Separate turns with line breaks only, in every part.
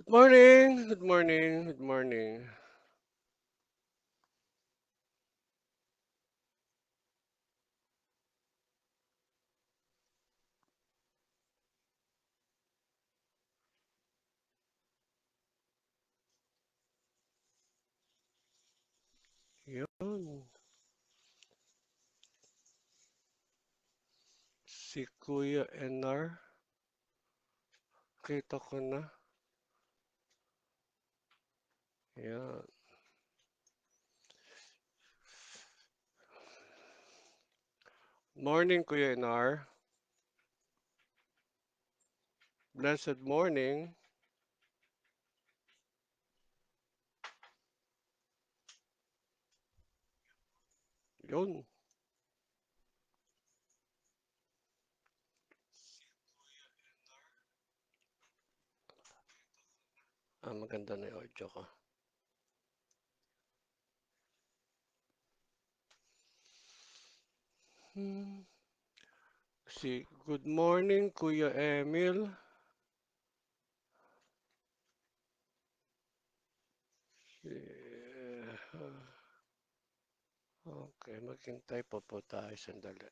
Morning, good morning, good morning. Yun, si Kuya NR, kita ko na. Yan. Morning, Kuya NR. Blessed morning. Yun. Maganda na yung audio ko. Hmm. Good morning, Kuya Emil. Si, okay, maghintay pa po tayo sandali.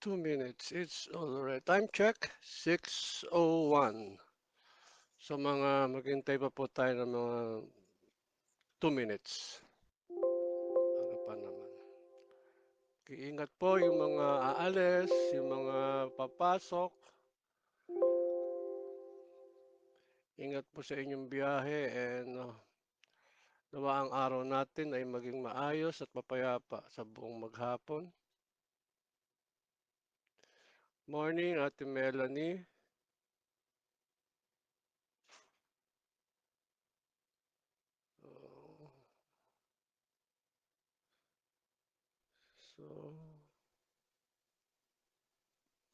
Two minutes, it's all right. Time check, 6:01. So maghintay pa po tayo ng mga 2 minutes. Ano pa naman. Iingat po yung mga aalis, yung mga papasok. Ingat po sa inyong biyahe and nawa ang araw natin ay maging maayos at mapayapa sa buong maghapon. Morning, Ate Melanie. Uh, so,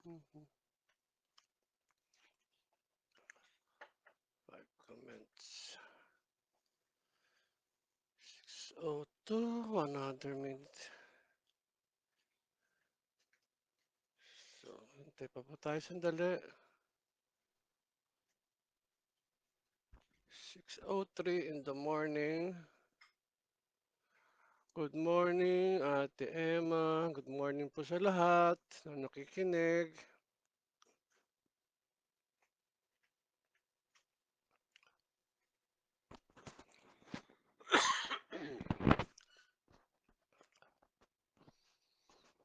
mhm, five comments. 6:02, 100 minutes. So, hintay pa po tayo sandali. 6:03 in the morning. Good morning, Ate Emma. Good morning po sa lahat na nakikinig.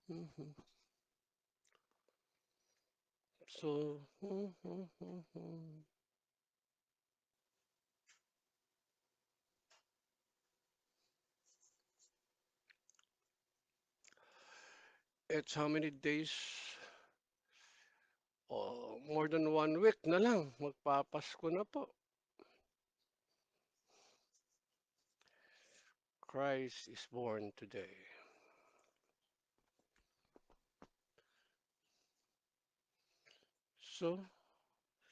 Mhm. So, it's how many days? Oh, more than 1 week na lang. Magpapasko na po. Christ is born today. So,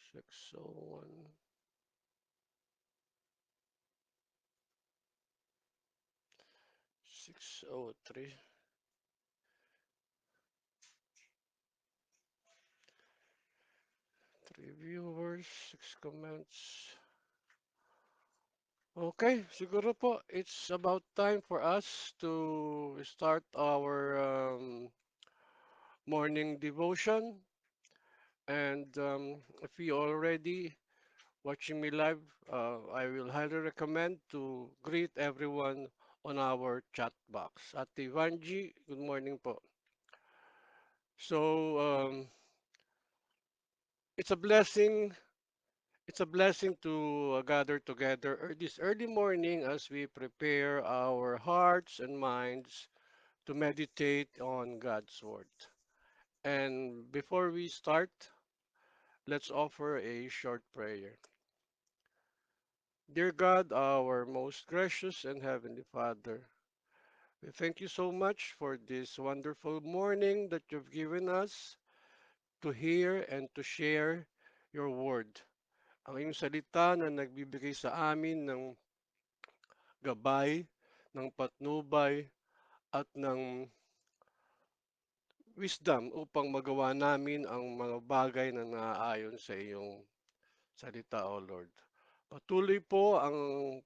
6:01, 6:03. 3 viewers, 6 comments. Okay, siguro po, it's about time for us to start our morning devotion. And if you already watching me live, I will highly recommend to greet everyone on our chat box. Ate Vanji, good morning po. So it's a blessing. It's a blessing to gather together this early morning as we prepare our hearts and minds to meditate on God's word. And before we start, let's offer a short prayer. Dear God, our most gracious and heavenly Father, we thank you so much for this wonderful morning that you've given us to hear and to share your word. ang iyong salita na nagbibigay sa amin ng gabay, ng patnubay, at ng wisdom upang magawa namin ang mga bagay na naaayon sa iyong salita, O Lord. Patuloy po ang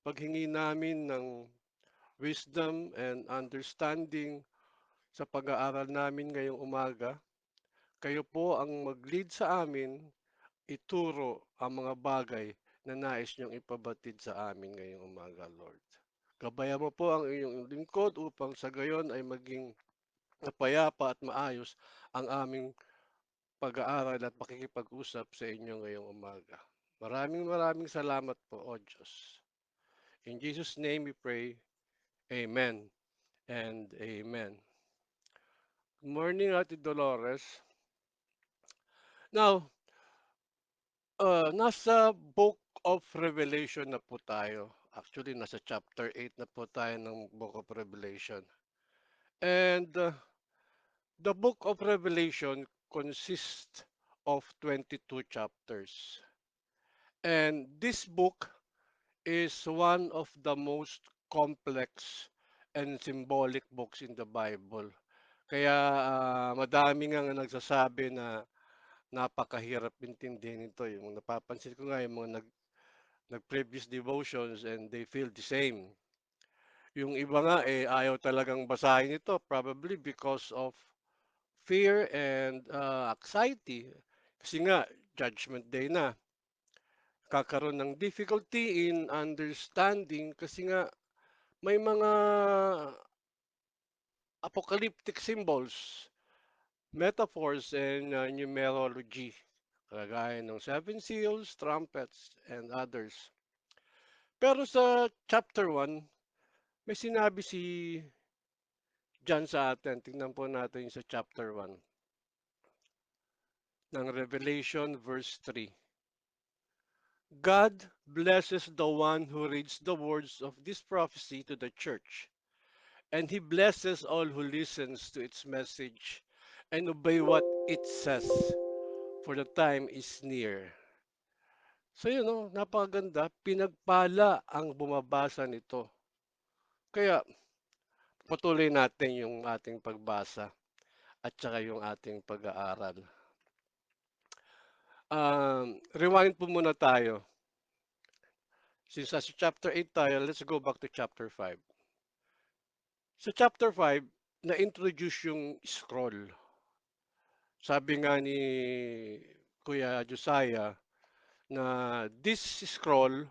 paghingi namin ng wisdom and understanding sa pag-aaral namin ngayong umaga. Kayo po ang mag-lead sa amin, ituro ang mga bagay na nais niyong ipabatid sa amin ngayong umaga, Lord. Gabayan mo po ang iyong lingkod upang sa gayon ay maging napayapa at maayos ang aming pag-aaral at pakikipag-usap sa inyo ngayong umaga. Maraming maraming salamat po, O Diyos. In Jesus' name we pray. Amen and amen. Good morning, Ate Dolores. Now, nasa Book of Revelation na po tayo. Actually, nasa chapter 8 na po tayo ng Book of Revelation. And the Book of Revelation consists of 22 chapters. And this book is one of the most complex and symbolic books in the Bible. Kaya madami nga nagsasabi na napakahirap intindihin ito. Yung napapansin ko nga yung mga nag-previous devotions and they feel the same. Yung iba nga ayaw talagang basahin ito probably because of fear and anxiety. Kasi nga judgment day na. Kakaroon ng difficulty in understanding kasi nga may mga apocalyptic symbols, metaphors, and numerology. Kagaya ng seven seals, trumpets, and others. Pero sa chapter 1, may sinabi si John sa atin. Tingnan po natin sa chapter 1 ng Revelation verse 3. God blesses the one who reads the words of this prophecy to the church, and he blesses all who listens to its message and obey what it says, for the time is near. So yun, no, napakaganda. Pinagpala ang bumabasa nito. Kaya patuloy natin yung ating pagbasa at saka yung ating pag-aaral. Rewind po muna tayo. Since sa chapter 8 tayo, let's go back to chapter 5. Sa chapter 5, na-introduce yung scroll. Sabi nga ni Kuya Josiah na this scroll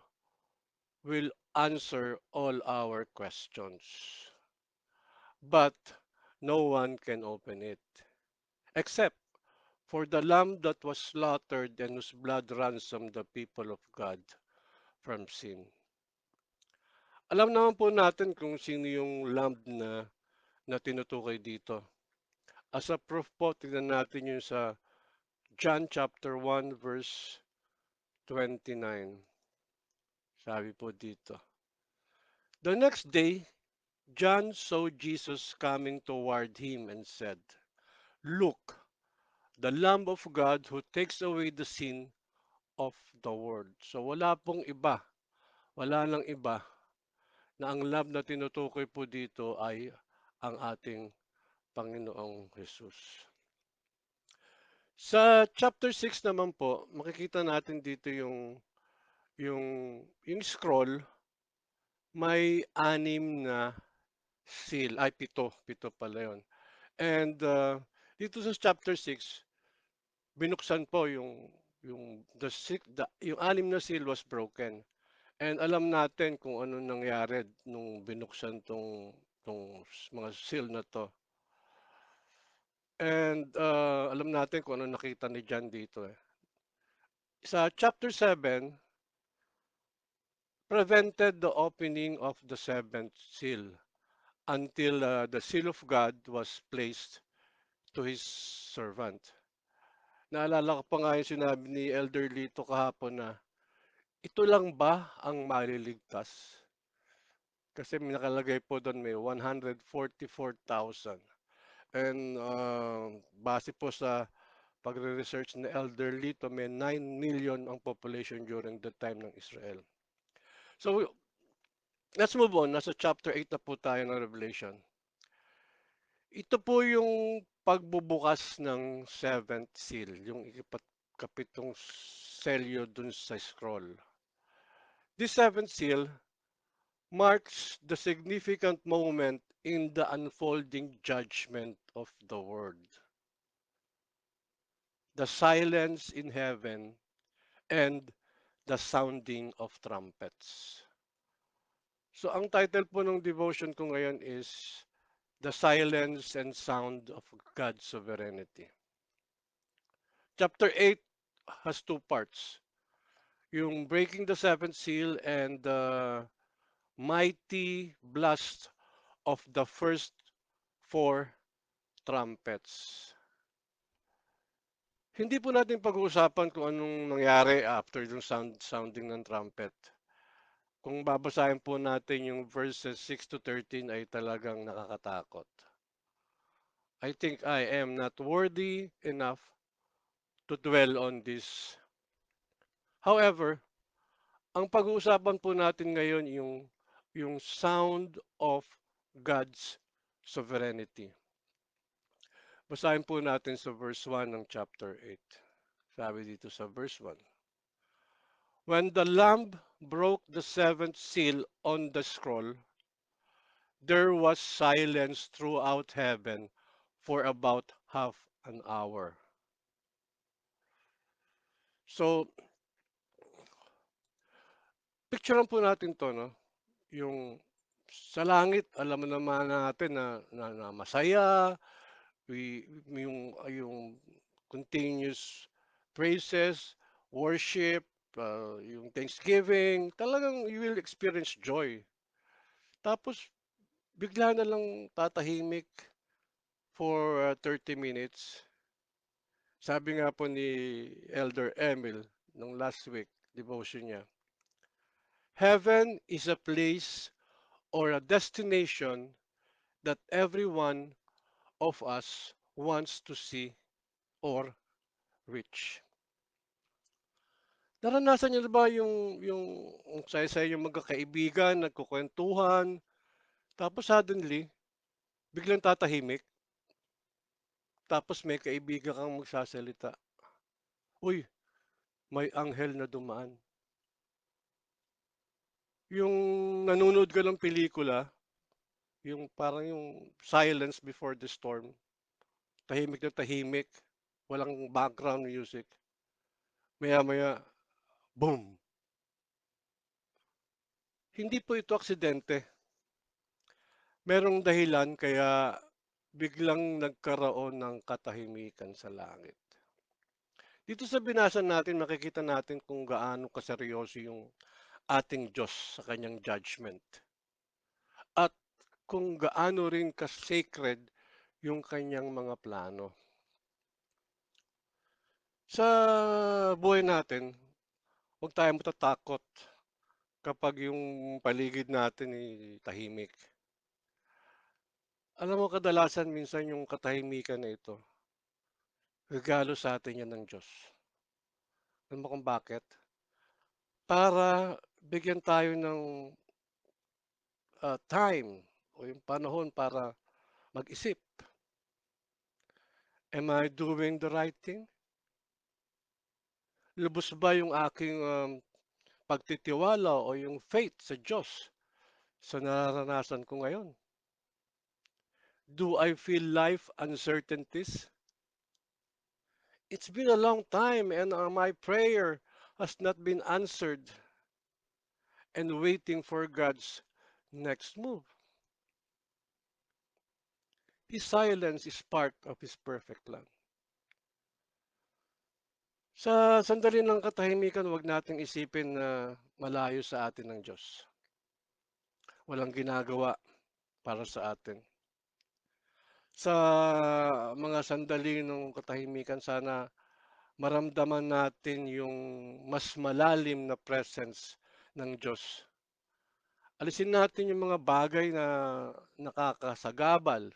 will answer all our questions. But no one can open it except for the lamb that was slaughtered and whose blood ransomed the people of God from sin. Alam naman po natin kung sino yung lamb na tinutukoy dito. As a proof po, tignan natin yung sa John chapter 1 verse 29. Sabi po dito. The next day, John saw Jesus coming toward him and said, Look, the Lamb of God who takes away the sin of the world. So wala nang iba na ang Lamb na tinutukoy po dito ay ang ating Panginoong Jesus. Sa chapter 6 naman po, makikita natin dito yung, yung scroll, may anim na seal, ay pito pala yun. And dito sa chapter 6, binuksan po yung anim na seal was broken. And alam natin kung ano nangyari nung binuksan tong mga seal na to. And alam natin kung ano nakita ni John dito eh. Sa chapter 7, prevented the opening of the seventh seal until the seal of God was placed to his servant. Naalala ko pa nga yung sinabi ni Elder Lito kahapon na ito lang ba ang maliligtas? Kasi may nakalagay po doon may 144,000. And base po sa pagre-research na elderly to may 9 million ang population during the time ng Israel. So, let's move on. Nasa chapter 8 na po tayo ng Revelation. Ito po yung pagbubukas ng seventh seal, yung kapitong selyo dun sa scroll. This seventh seal marks the significant moment in the unfolding judgment of the world. The silence in heaven and the sounding of trumpets. So ang title po ng devotion ko ngayon is The Silence and Sound of God's Sovereignty. Chapter 8 has two parts. Yung breaking the seventh seal and the mighty blast of the first four trumpets. Hindi po natin pag-uusapan kung anong nangyari after yung sounding ng trumpet. Kung babasahin po natin yung verses 6 to 13 ay talagang nakakatakot. I think I am not worthy enough to dwell on this. However, ang pag-uusapan po natin ngayon yung sound of God's sovereignty. Basahin po natin sa verse 1 ng chapter 8. Sabi dito sa verse 1. When the Lamb broke the seventh seal on the scroll, there was silence throughout heaven for about half an hour. So, picturean po natin to, no? Yung sa langit, alam mo naman natin na masaya, yung continuous praises, worship, yung thanksgiving, talagang you will experience joy. Tapos, bigla na lang tatahimik for 30 minutes. Sabi nga po ni Elder Emil nung last week, devotion niya, Heaven is a place or a destination that every one of us wants to see or reach. Naranasan niyo na ba yung saya-saya yung magkakaibigan, nagkukwentuhan, tapos suddenly, biglang tatahimik, tapos may kaibigan kang magsasalita. Uy, may anghel na dumaan. Yung nanonood ka ng pelikula, yung parang yung silence before the storm, tahimik na tahimik, walang background music. Maya-maya, boom! Hindi po ito aksidente. Merong dahilan kaya biglang nagkaroon ng katahimikan sa langit. Dito sa binasa natin, makikita natin kung gaano kaseryoso yung ating Diyos sa kanyang judgment. At kung gaano rin ka-sacred yung kanyang mga plano. Sa buhay natin, huwag tayong matatakot kapag yung paligid natin ay tahimik. Alam mo, kadalasan minsan yung katahimikan na ito, regalo sa atin yan ng Diyos. Alam mo kung bakit? Para bigyan tayo ng time o yung panahon para mag-isip. Am I doing the right thing? Lubos ba yung aking pagtitiwala o yung faith sa Diyos sa nararanasan ko ngayon? Do I feel life uncertainties? It's been a long time and my prayer has not been answered and waiting for God's next move. His silence is part of His perfect plan. Sa sandali ng katahimikan, huwag nating isipin na malayo sa atin ng Diyos. Walang ginagawa para sa atin. Sa mga sandali ng katahimikan, sana maramdaman natin yung mas malalim na presence ng Diyos. Alisin natin yung mga bagay na nakakasagabal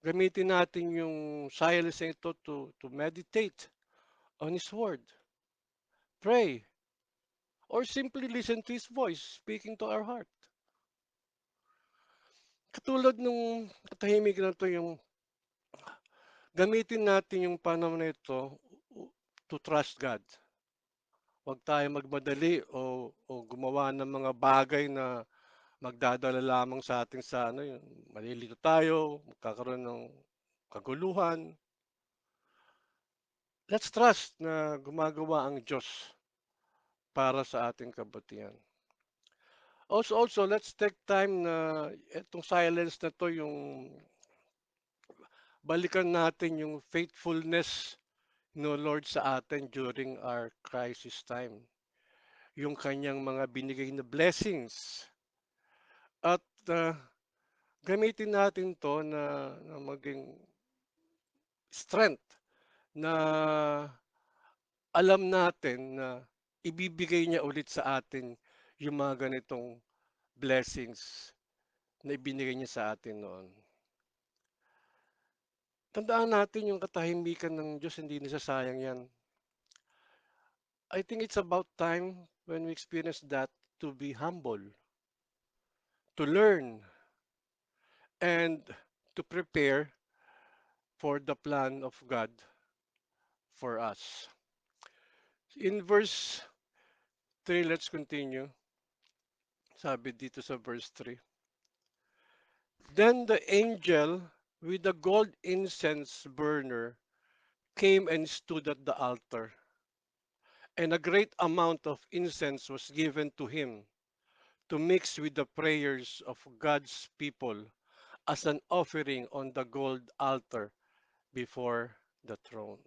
Gamitin natin yung silence na ito to meditate on His Word, pray, or simply listen to His voice speaking to our heart. Katulad nung katahimikan na to, yung gamitin natin yung panahon na ito to trust God. Huwag tayo magmadali o gumawa ng mga bagay na magdadala lamang sa atin sa ano, yung malilito tayo, magkakaroon ng kaguluhan. Let's trust na gumagawa ang Diyos para sa ating kabutihan. Also, let's take time na itong silence na to, yung balikan natin yung faithfulness no Lord sa atin during our crisis time. Yung kanyang mga binigay na blessings. At gamitin natin to na maging strength na alam natin na ibibigay niya ulit sa atin yung mga ganitong blessings na ibinigay niya sa atin noon. Tandaan natin yung katahimikan ng Diyos, hindi nasasayang yan. I think it's about time when we experience that to be humble, to learn, and to prepare for the plan of God for us. In verse 3, let's continue. Sabi dito sa verse 3. Then the angel with the gold incense burner came and stood at the altar, and a great amount of incense was given to him to mix with the prayers of God's people as an offering on the gold altar before the throne.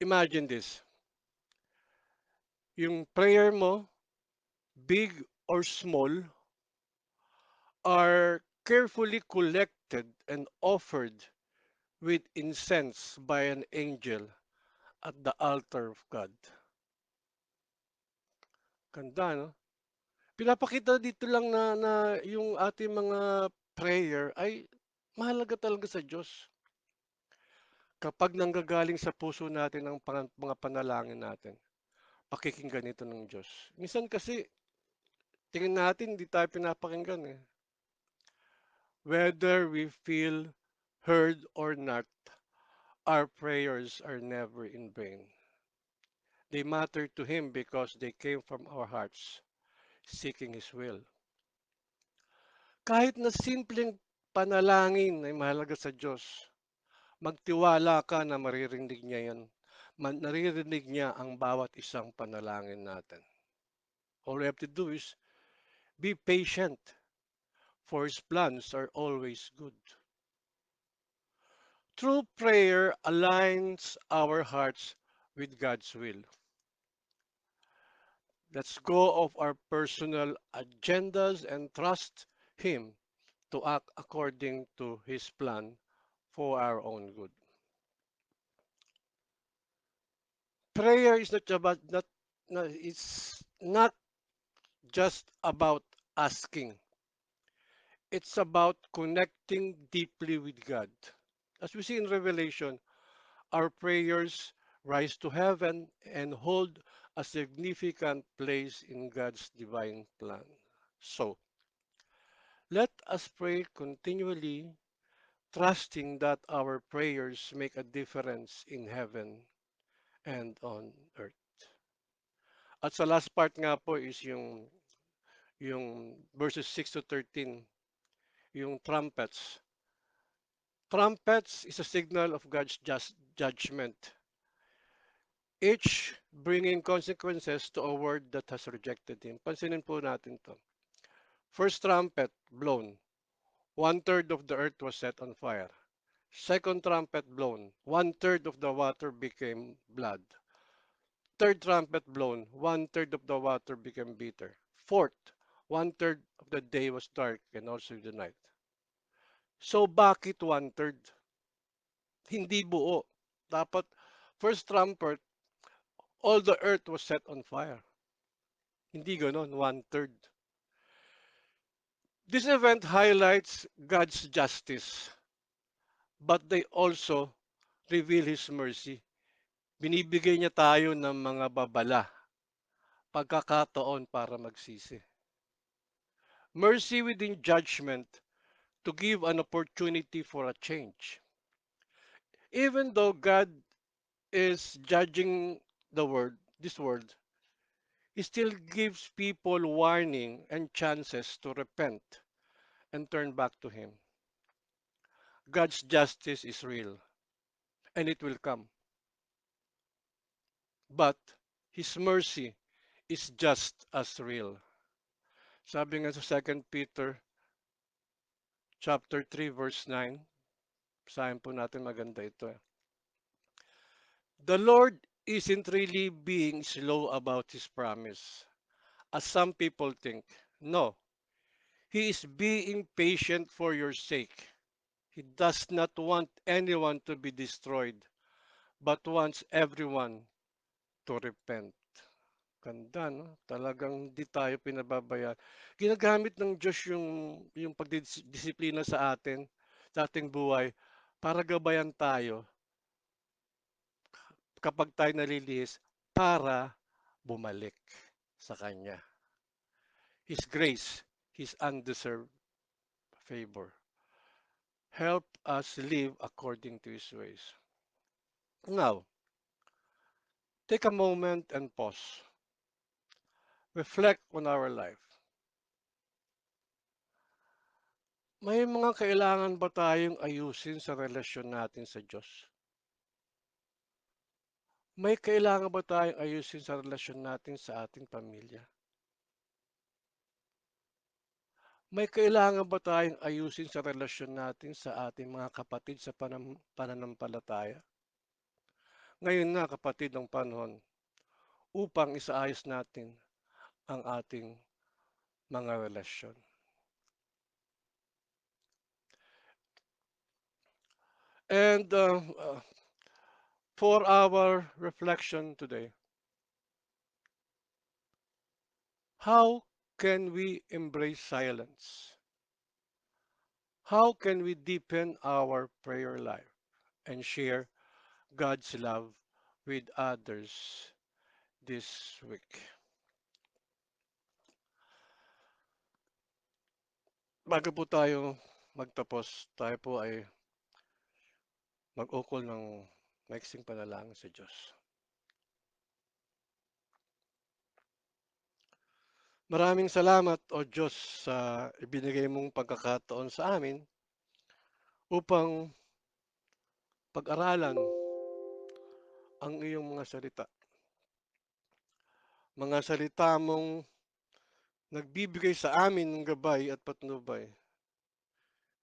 Imagine this. Yung prayer mo, big or small, are carefully collected and offered with incense by an angel at the altar of God. Ganda, no? Pinapakita dito lang na yung ating mga prayer ay mahalaga talaga sa Diyos. Kapag nanggagaling sa puso natin ang mga panalangin natin, pakikinggan ito ng Diyos. Minsan kasi, tingin natin hindi tayo pinapakinggan eh. Whether we feel heard or not, our prayers are never in vain. They matter to Him because they came from our hearts, seeking His will. Kahit na simpleng panalangin ay mahalaga sa Diyos, magtiwala ka na maririnig niya yan. Naririnig niya ang bawat isang panalangin natin. All we have to do is be patient, for His plans are always good. True prayer aligns our hearts with God's will. Let's go of our personal agendas and trust Him to act according to His plan for our own good. Prayer is not about it's not just about asking. It's about connecting deeply with God. As we see in Revelation, our prayers rise to heaven and hold a significant place in God's divine plan. So, let us pray continually, trusting that our prayers make a difference in heaven and on earth. At sa last part nga po is yung verses 6 to 13, yung trumpets. Trumpets is a signal of God's just judgment, each bringing consequences to a word that has rejected Him. Pansinin po natin to. First trumpet blown, one-third of the earth was set on fire. Second trumpet blown, one-third of the water became blood. Third trumpet blown, one-third of the water became bitter. Fourth, one-third of the day was dark and also the night. So bakit one-third? Hindi buo. Dapat first trumpet, all the earth was set on fire. Hindi ganon, one-third. This event highlights God's justice, but they also reveal His mercy. Binibigay niya tayo ng mga babala, pagkakataon para magsisi. Mercy within judgment to give an opportunity for a change. Even though God is judging this world, He still gives people warning and chances to repent and turn back to Him. God's justice is real and it will come. But His mercy is just as real. Sabi nga sa 2 Peter chapter 3 verse 9, basahin po natin maganda ito. The Lord isn't really being slow about His promise, as some people think. No, He is being patient for your sake. He does not want anyone to be destroyed, but wants everyone to repent. Ganda, no? Talagang di tayo pinababayaan. Ginagamit ng Diyos yung pagdisiplina sa atin, sa ating buhay, para gabayan tayo kapag tayo nalilihis, para bumalik sa Kanya. His grace, His undeserved favor. Help us live according to His ways. Now, take a moment and pause. Reflect on our life. May mga kailangan ba tayong ayusin sa relasyon natin sa Diyos? May kailangan ba tayong ayusin sa relasyon natin sa ating pamilya? May kailangan ba tayong ayusin sa relasyon natin sa ating mga kapatid sa pananampalataya? Ngayon na kapatid ang panahon upang isaayos natin ang ating mga relasyon. And for our reflection today, how can we embrace silence? How can we deepen our prayer life and share God's love with others this week? Bago po tayo magtapos, tayo po ay mag-ukol ng maiksing panalangin sa Diyos. Maraming salamat, O Diyos, sa ibinigay mong pagkakataon sa amin upang pag-aralan ang iyong mga salita. Mga salita mong nagbibigay sa amin ng gabay at patnubay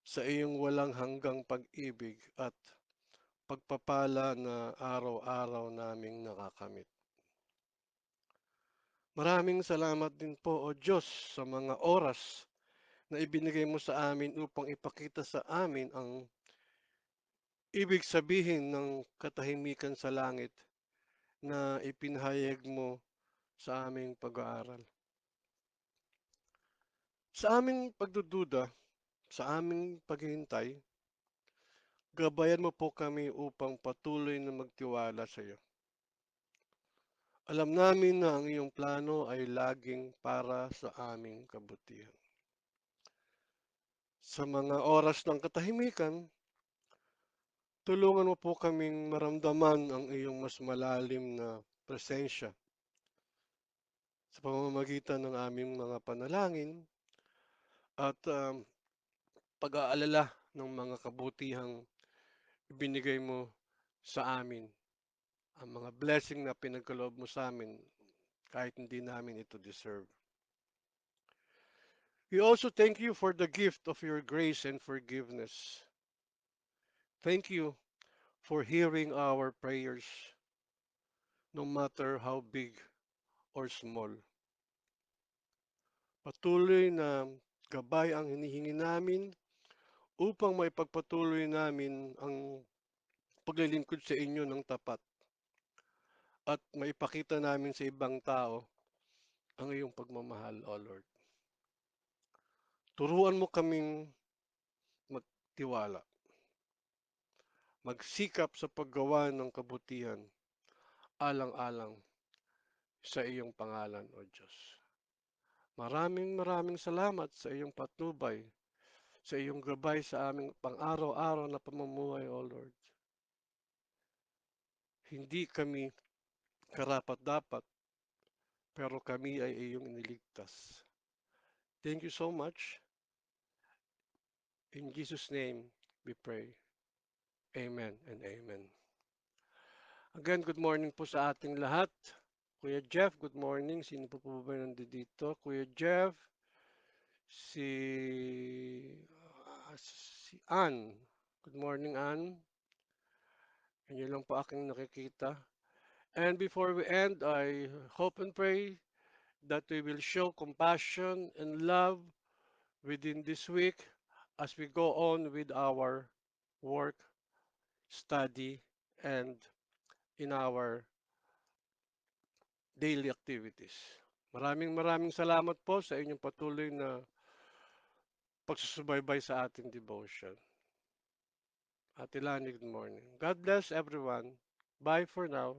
sa iyong walang hanggang pag-ibig at pagpapala na araw-araw naming nakakamit. Maraming salamat din po, O Diyos, sa mga oras na ibinigay mo sa amin upang ipakita sa amin ang ibig sabihin ng katahimikan sa langit na ipinahayag mo sa aming pag-aaral. Sa aming pagdududa, sa aming paghihintay, gabayan mo po kami upang patuloy na magtiwala sa iyo. Alam namin na ang iyong plano ay laging para sa aming kabutihan. Sa mga oras ng katahimikan, tulungan mo po kaming maramdaman ang iyong mas malalim na presensya sa pamamagitan ng aming mga panalangin at pag-aalala ng mga kabutihang ibinigay mo sa amin, ang mga blessing na pinagkaloob mo sa amin kahit hindi namin ito deserve. We also thank you for the gift of your grace and forgiveness. Thank you for hearing our prayers, no matter how big or small. Patuloy na gabay ang hinihingi namin upang maipagpatuloy namin ang paglilingkod sa inyo ng tapat at maipakita namin sa ibang tao ang iyong pagmamahal, O Lord. Turuan mo kaming magtiwala, magsikap sa paggawa ng kabutihan, alang-alang sa iyong pangalan, O Diyos. Maraming maraming salamat sa iyong patnubay, sa iyong gabay sa aming pang-araw-araw na pamumuhay, O Lord. Hindi kami karapat-dapat, pero kami ay iyong iniligtas. Thank you so much. In Jesus' name, we pray. Amen and amen. Again, good morning po sa ating lahat. Kuya Jeff, good morning. Sino po ba nandito? Kuya Jeff, si Ann. Good morning, Ann. Yan lang po aking nakikita. And before we end, I hope and pray that we will show compassion and love within this week as we go on with our work, study, and in our daily activities. Maraming maraming salamat po sa inyong patuloy na pagsusubaybay sa ating devotion. Ate Lani, good morning. God bless everyone. Bye for now.